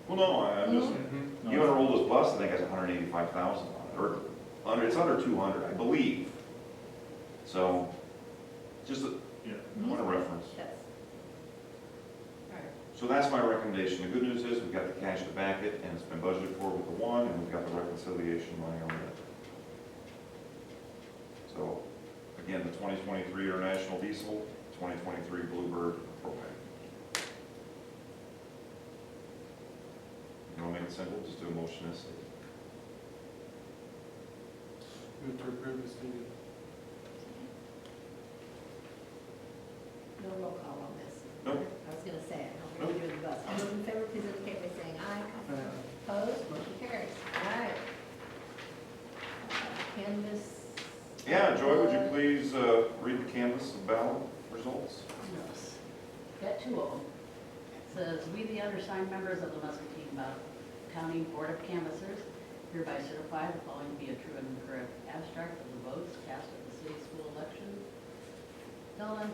Well, no, I'm just, Mhm. you have our oldest bus, I think has 185,000 on it, or it's under 200, I believe. So, just a Yeah. point of reference. Yes. All right. So that's my recommendation. The good news is we've got the cash to back it, and it's been budgeted for with the 1, and we've got the reconciliation money on it. So, again, the 2023 International Diesel, 2023 Bluebird propane. You want to make it simple, just do a motion as stated. Move to approve as stated. No roll call on this. Nope. I was gonna say it, how we're gonna do the bus. All those in favor, please indicate by saying aye. Opposed, motion carries. All right. Canvas. Yeah, Joy, would you please read the canvas of ballot results? Yes. Got 2 of them. It says, "We, the undersigned members of the Muscatine County Board of Canvassers, hereby certify the following to be a true and correct abstract of the votes cast at the city school election held on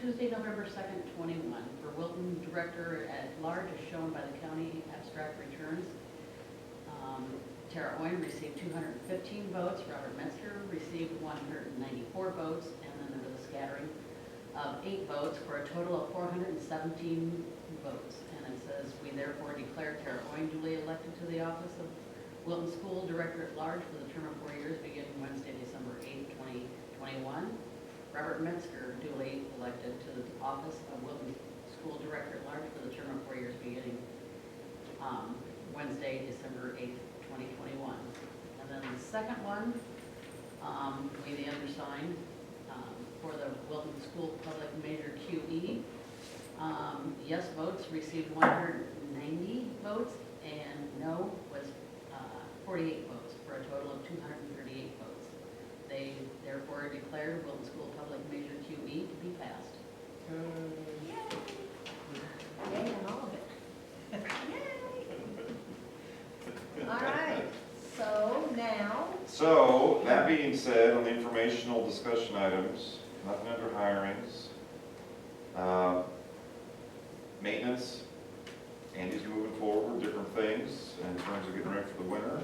Tuesday, November 2nd, 21. For Wilton Director at Large as shown by the county abstract returns. Tara Owen received 215 votes, Robert Metzger received 194 votes, and then there was a scattering of 8 votes for a total of 417 votes. And it says, "We therefore declare Tara Owen duly elected to the office of Wilton School Director at Large for the term of 4 years beginning Wednesday, December 8th, 2021. Robert Metzger duly elected to the office of Wilton School Director at Large for the term of 4 years beginning Wednesday, December 8th, 2021. And then the second one, we the undersigned, for the Wilton School Public Major QE, Yes votes received 190 votes, and no was 48 votes, for a total of 238 votes. They therefore declared Wilton School Public Measure QE to be passed. Yay on all of it. All right, so now, So, that being said, on the informational discussion items, nothing under hirings. Maintenance, Andy's moving forward, different things in terms of getting ready for the winter.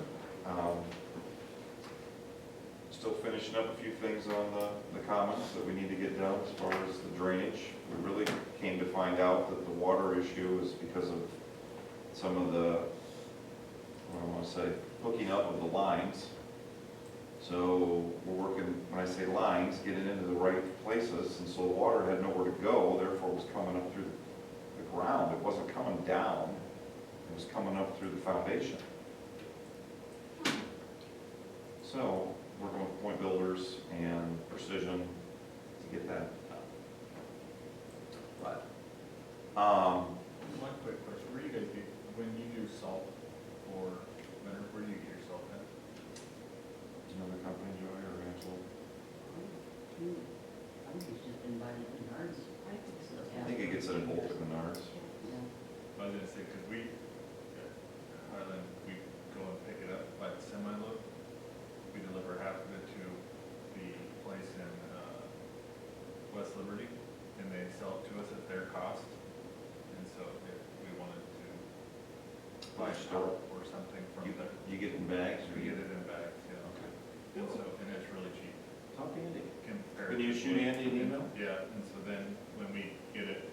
Still finishing up a few things on the commons that we need to get done as far as the drainage. We really came to find out that the water issue is because of some of the, what I want to say, hooking up of the lines. So we're working, when I say lines, getting into the right places, and so the water had nowhere to go, therefore it was coming up through the ground. It wasn't coming down, it was coming up through the foundation. So, working with Point Builders and Precision to get that done. But, One quick question, where do you guys get, when you do salt or winter, where do you get your salt at? another company, Joey, or Angela? I think he's just been buying it in yards. I think it gets it in Bolton Menards. Yeah. I was gonna say, cause we, at Highland, we go and pick it up by the semi-load. We deliver half of it to the place in, West Liberty, and they sell it to us at their cost. And so if we wanted to buy Store. stock or something from You, there, you get in bags, or we you get it in bags, yeah. Okay. And so, and it's really cheap Talk to Andy. compared. Can you shoot Andy an email? Yeah, and so then when we get it,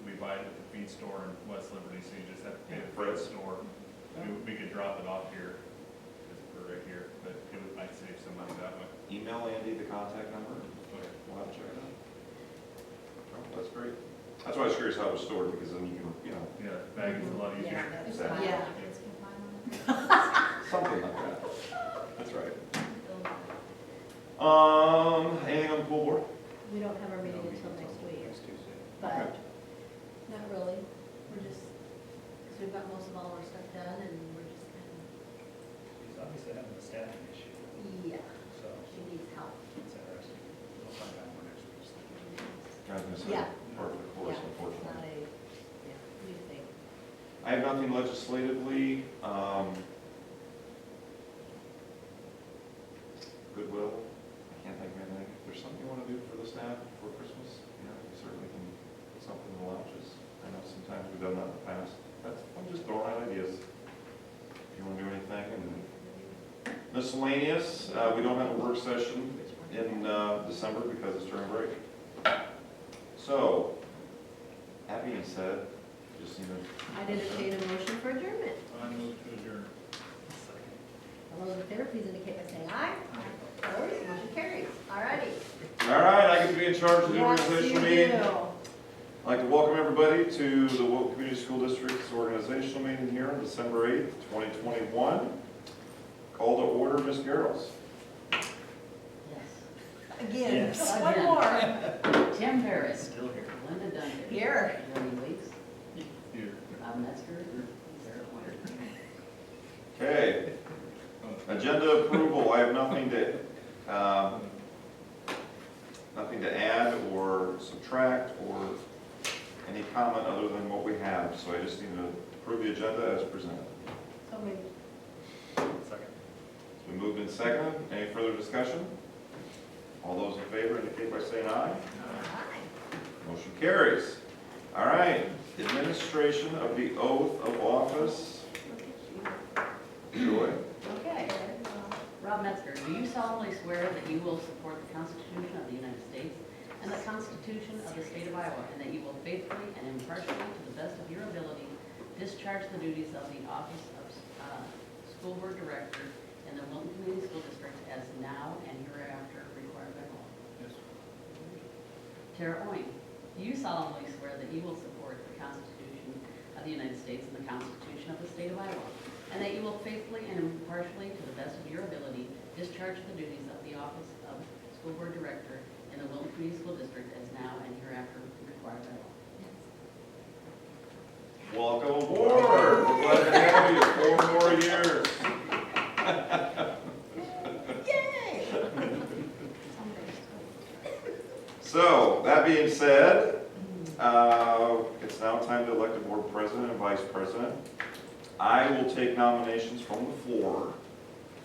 we buy it at the feed store in West Liberty, so you just have to pay the feed store. We could drop it off here, just for right here, but it would, might save some money that way. Email Andy the contact number. Okay. We'll have to check it out. Oh, that's great. That's why I was curious how it was stored, because then you can, Yeah, bag is a lot easier. Exactly. Yeah. Kids can climb on it. something like that. That's right. Anything on the pool board? we don't have our meeting until next week, Next Tuesday. but not really. We're just, because we've got most of all our stuff done, and we're just kind He's obviously having a staffing issue, of, yeah, so she needs help. it's interesting. We'll find out more next week. I was gonna say, Yeah. part of the course, Yeah, it's not unfortunately. a, yeah, new thing. I have nothing legislatively. Goodwill, I can't think of anything. If there's something you want to do for the staff before Christmas, we certainly can put something in the lounges. I know sometimes we've done that in the past. I'm just throwing out ideas. If you want to do anything. And miscellaneous, we don't have a work session in December because it's spring break. So, that being said, just need to. I'd entertain a motion for adjournment. I move to adjourn. All those in favor, please indicate by saying aye. Opposed, motion carries. All righty. All right, I get to be in charge of the Yes, organizational you meeting. do. I'd like to welcome everybody to the Wilton Community School District's organizational meeting here on December 8th, 2021. Call to order, Ms. Garrels. Yes. Again, Yes. one Again. more. Tim Harris. Still here. Linda Duncan. Here. Jody Weeks. Here. Bob Metzger. Sarah Pointer. Okay, agenda approval, I have nothing to add or subtract or any comment other than what we have. So I just need to approve the agenda as presented. So maybe, Second. It's been moved and seconded. Any further discussion? All those in favor indicate by saying aye. Motion carries. All right, administration of the oath of office. Joy? okay. Rob Metzger, do you solemnly swear that you will support the Constitution of the United States and the Constitution of the State of Iowa, and that you will faithfully and impartially, to the best of your ability, discharge the duties of the office of School Board Director in the Wilton Community School District as now and hereafter required by law? Yes. Tara Owen, do you solemnly swear that you will support the Constitution of the United States and the Constitution of the State of Iowa, and that you will faithfully and impartially, to the best of your ability, discharge the duties of the office of School Board Director in the Wilton Community School District as now and hereafter required by law. Welcome aboard. We're glad to have you 4 more years. Yay! So, that being said, it's now time to elect a board president and vice president. I will take nominations from the floor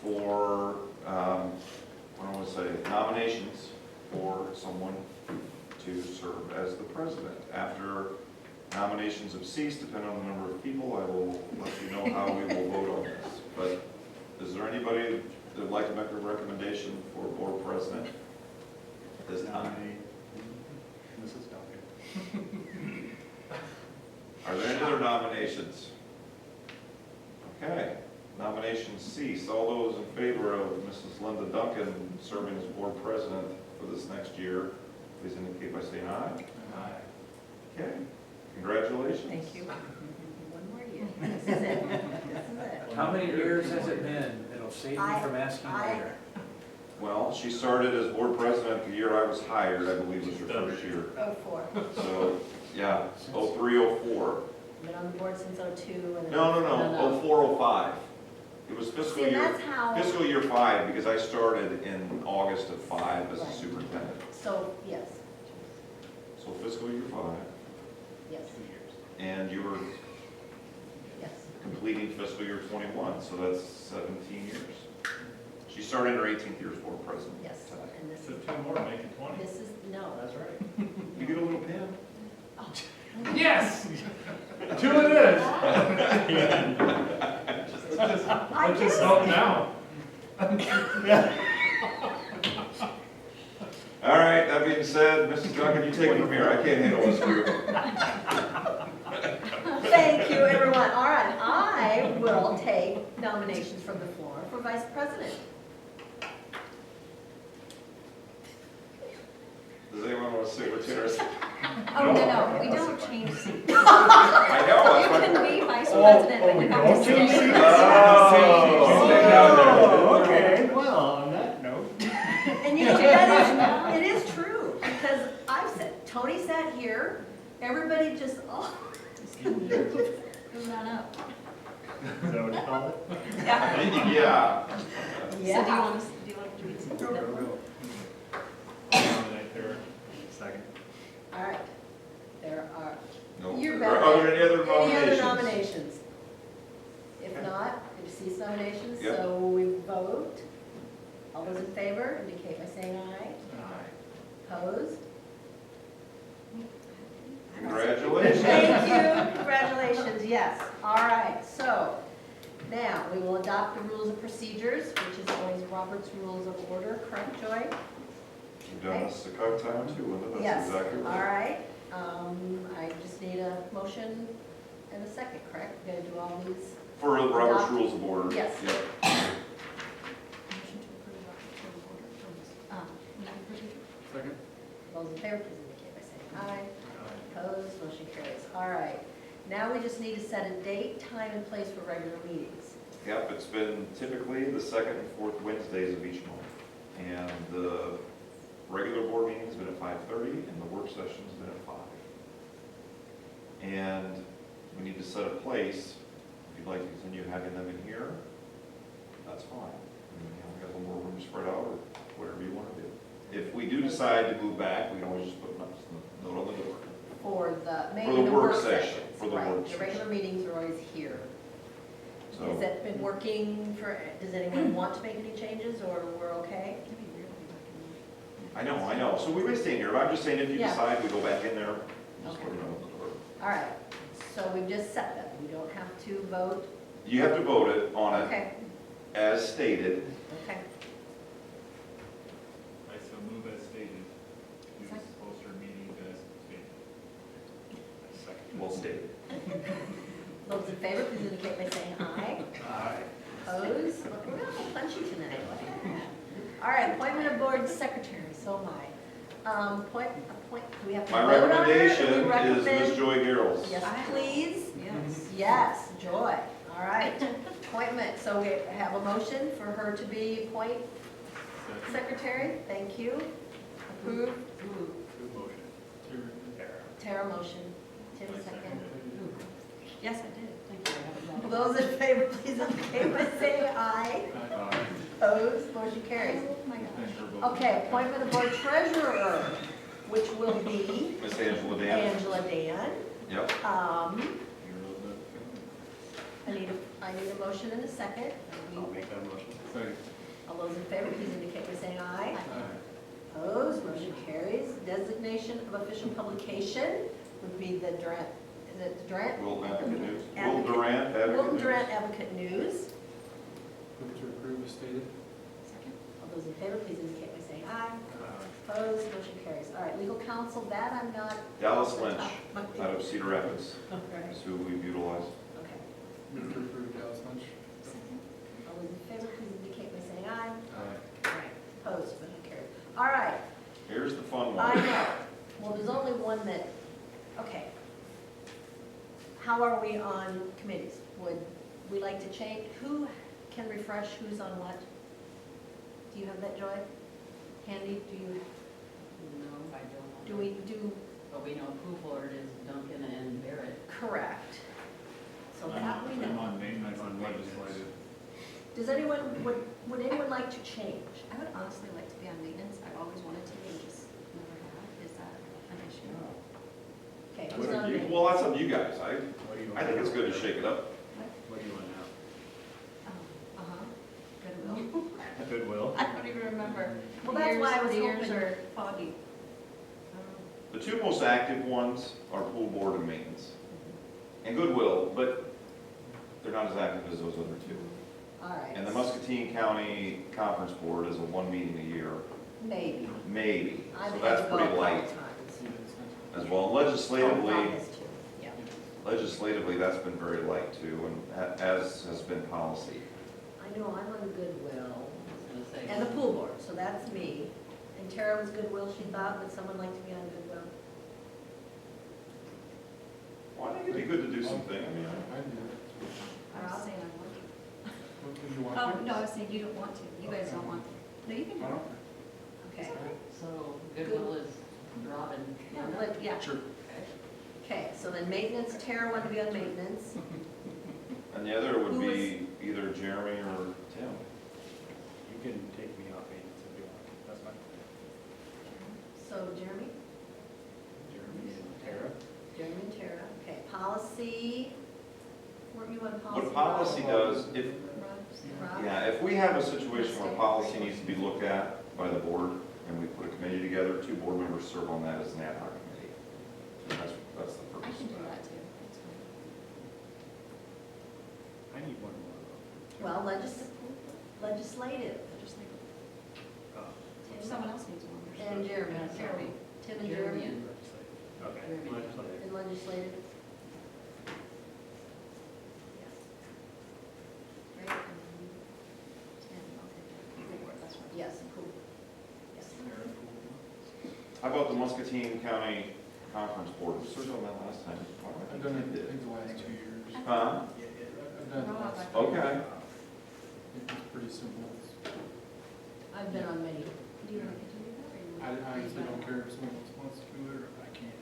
for, what do I want to say, nominations for someone to serve as the president. After nominations have ceased, depending on the number of people, I will let you know how we will vote on this. But is there anybody that would like to make a recommendation for board president at this time? Mrs. Duncan. Are there any other nominations? Okay, nominations cease. All those in favor of Mrs. Linda Duncan serving as board president for this next year, please indicate by saying aye. Aye. Okay, congratulations. Thank you. One more year. This is it. This is it. How many years has it been? It'll save me from asking later. Well, she started as board president the year I was hired, I believe was her first year. 04. So, yeah, 03, 04. Been on the board since 02. And No, 04, 05. It was See, fiscal and year, that's how, fiscal year 5, because I started in August of 5 as a Right. superintendent. so, yes, So fiscal year 5, yes, 2 years. and you were yes. completing fiscal year 21, so that's 17 years. She started in her 18th year as board president. Yes, and this So is, 2 more, make it 20. this is, no. That's right. You get a little pin. Yes! 2 it is! I Let's just do. help now. All right, that being said, Mrs. Duncan, you take it from here. I can't handle this group. Thank you, everyone. All right, I will take nominations from the floor for vice president. Does anyone want to secretary? Oh, no, we don't change seats. You I know. that's what- can be vice president, but you have to stay. Oh. Okay, well, on that note. And you know, that is, it is true, because I've said, Tony sat here, everybody just, oh. Move on up. Is that what you call it? Yeah. So do you want to read some? Go, go, go. Nominate her. Second. All right, there are, No. You're Are there any other any other nominations? nominations? If Okay. not, we cease nominations, Yep. so we vote. All those in favor indicate by saying aye. Opposed? Congratulations. Thank you, congratulations, yes. All right, so now we will adopt the rules of procedures, which is always Robert's Rules of Order, correct, Joy? You've done this a couple times too, Linda. Yes. That's exactly All right. right, I just need a motion and a second, correct? We're gonna do all these. For Robert's Adopt- Rules of Order. Yes. Yep. Motion to approve Robert's Rules of Order. Rules of procedure. Second. Those in favor, please indicate by saying aye. Opposed, motion carries. All right, now we just need to set a date, time, and place for regular meetings. Yep, it's been typically the second and fourth Wednesdays of each month. And the regular board meeting's been at 5:30 and the work session's been at 5. And we need to set a place. If you'd like to continue having them in here, that's fine. I mean, we got a little more room spread out or whatever you want to do. If we do decide to move back, we can always just put a note on the door. For the, For mainly the the work work session, sessions. for the Right, work the session. regular meetings are always here. Has So, that been working for, does anyone want to make any changes, or we're okay? It'd be weird if we back in. I know. So we may stay in here, but I'm just saying if you Yeah. decide we go back in there, just Okay. put a note on the door. All right, so we've just set them, we don't have to vote? You have to vote it on it Okay, as stated. okay. I so move as stated. Use poster meeting as stated. Second. Well stated. Those in favor, please indicate by saying aye. Aye. Opposed? Look, we're not punchy tonight. Look at that. All right, appointment of board secretary, so am I. Do we have to My vote on her? Do we recommendation is recommend- Ms. Joy Garrels. Yes, please. Yes. Yes, Joy. All right. Appointment, so we have a motion for her to be appointed secretary. Thank you. approve? Who motion? Tara motion. Tim second. Yes, I did. Thank you, I have it wrong. Those in favor, please indicate by saying aye. Opposed, motion carries. Oh, my gosh. Okay, appointment of board treasurer, which will be Miss Angela Dan? Angela Dan. Yep. I need a motion and a second. I'll make that motion. All those in favor, please indicate by saying aye. Opposed, motion carries. Designation of official publication would be the Durant, is it Durant? Wilton Advocate News. Advocate. Will Durant Advocate Wilton News. Durant Advocate News. Move to approve as stated. Second. All those in favor, please indicate by saying aye. Opposed, motion carries. All right, legal counsel, that I'm not. Dallas off the Lynch, top of my- out of Cedar Rapids, All right, is who we've utilized. okay. Move to approve Dallas Lynch. Second. All those in favor, please indicate by saying aye. Aye. All right, opposed, motion carries. All right, Here's the fun I one. know. Well, there's only one that, okay. How are we on committees? Would we like to change? Who can refresh who's on what? Do you have that, Joy? Handy, do you, No, I don't. do we do But we know who board is Duncan and Barrett. correct? So that we I'm know. on maintenance and legislative. Does anyone, would anyone like to change? I would honestly like to be on maintenance. I've always wanted to be, just never have. Is that an issue? Okay, who's on You- it? Well, that's up to you guys. What do you want? I think it's good to shake it up. What do you want now? Goodwill. Goodwill? I don't even remember. Well, that's why I was The years hoping- are foggy. The two most active ones are pool board and maintenance. And Goodwill, but they're not as active as those other two. All right. And the Muscatine County Conference Board is a one meeting a year, Maybe. maybe. I've So had that's to go a pretty couple light times. as well. Oh, Legislatively, Bob has too. Yeah. legislatively, that's been very light too, and as has been policy. I know, I'm on Goodwill. I was gonna say. And the pool board, so that's me. And Tara was Goodwill, she thought, would someone like to be on Goodwill? Well, I think it'd be good to do something, I mean, I do. I was saying I want to. What did you want? Oh, no, I was saying you don't want to. You guys don't want to. No, you can do I it. don't. Okay. So Goodwill is Robin. Yeah. Sure. Okay, so then maintenance, Tara wanted to be on maintenance. and the other would Who be either Jeremy or Tim. You can take me off maintenance if you want. That's fine. So Jeremy? Jeremy and Tara? Jeremy and Tara. Okay, policy, weren't you on policy? What policy does, if, Rob? yeah, if we have a situation where policy needs to be looked at by the board, and we put a committee together, two board members serve on that as an ad hoc committee. That's the I purpose can of do that. that too. That's fine. I need one more though. Well, legislative, Just like, Oh, if someone else needs one. there's- and Jeremy. Jeremy. Tim and Jeremy Jeremy and Okay. Jeremy. Legislative. in legislative. Right, and then 10, okay. Good work, that's right. Yes, cool. Yes. How about the Muscatine County Conference Board? We served on that last time. Why don't I I've think done it, we I did? think the last 2 years. Huh? I've done it the last. Okay. It's pretty simple. I've been on many. Do you want to continue that or you I want to? honestly don't care if someone else wants to do it or if I can't,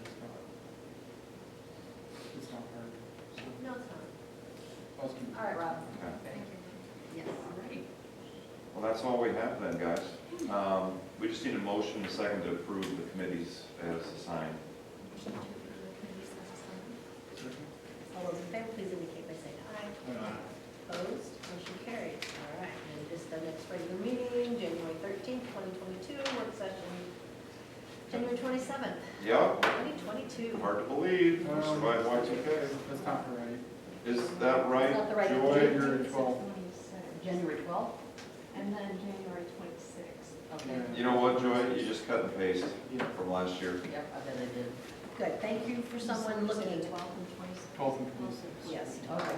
it's not hard. So No, it's not. I'll just keep it. All right, Rob. Okay. Thank you. Yes. Alrighty. Well, that's all we have then, guys. We just need a motion and a second to approve the committees as assigned. Motion to approve the committees as assigned. Second. All those in favor, please indicate by saying aye. Opposed, motion carried. All right, and just the next regular meeting, January 13th, 2022, work session, January 27th, Yep, 2022. hard to believe. We're surviving Y2K. That's not right. Is that right, Is that the right Joy? date? January 12th. 26th, January 12th? and then January 26th. Okay. You know what, Joy? You just cut and paste from last year. Yep, I bet I did. Good, thank you for someone looking. 12 and 26. 12th and 26th. Yes. Okay.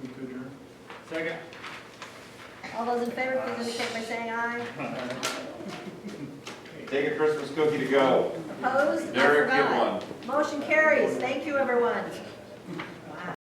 We could adjourn. Second. All those in favor, please indicate by saying aye. Take a Christmas cookie to go. Opposed? I Derek, get forgot. one. Motion carries. Thank you, everyone.